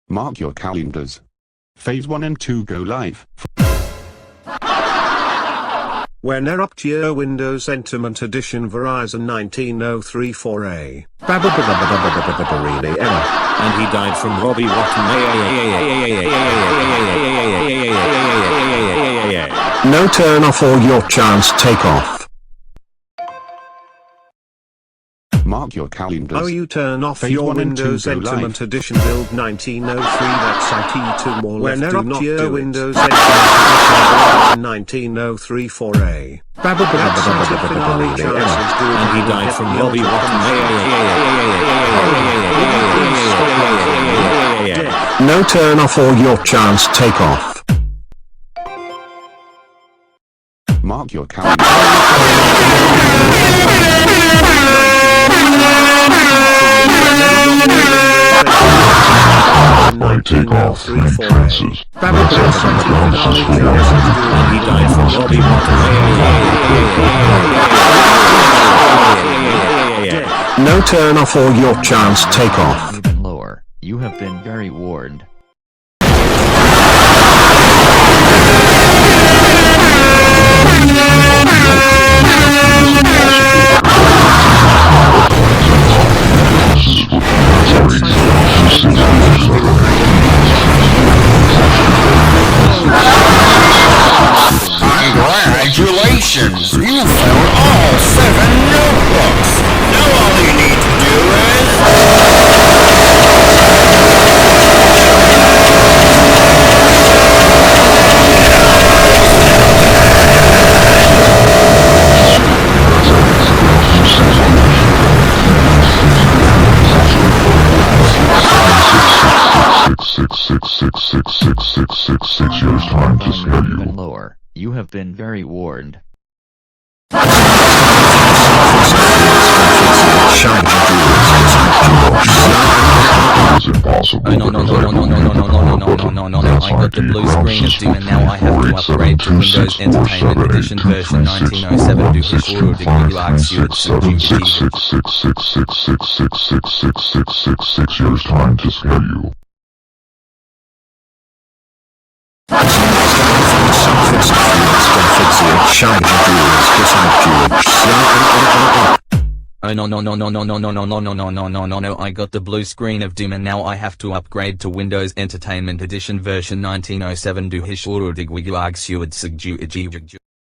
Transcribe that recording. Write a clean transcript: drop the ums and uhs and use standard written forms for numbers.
Mark your calendars. Phase 1 and 2 go live. When Eruptio Windows Entertainment Edition Verizon 19034A. And he died from Robbie Watton. No turn off or your chance take off. Mark your calendars. Oh, you turn off Phase your 1 and 2 Windows go Entertainment live. Edition build 1903. That's IT2 more When left. Do not Eruptio do Windows Windows Entertainment Edition 19034A. And he died from Robbie Watton. No turn off or your chance take off. Mark your calendars. Take off and transfers. And he died from Robbie Watton. No turn off or your chance take off. Even lower. You have been very warned. Congratulations! You found all 7 notebooks! Now all you need to do is... Six years time to scare you. Even lower. You have been very warned. It's impossible. No, I got the blue screen of doom and now I have to upgrade to Windows Entertainment Edition version 1907 to Hishuru de Gulaxu 6 years time to scare you. No, I got the blue screen of doom and now I have to upgrade to Windows Entertainment Edition version 1907 to Hishuru de Gulaxu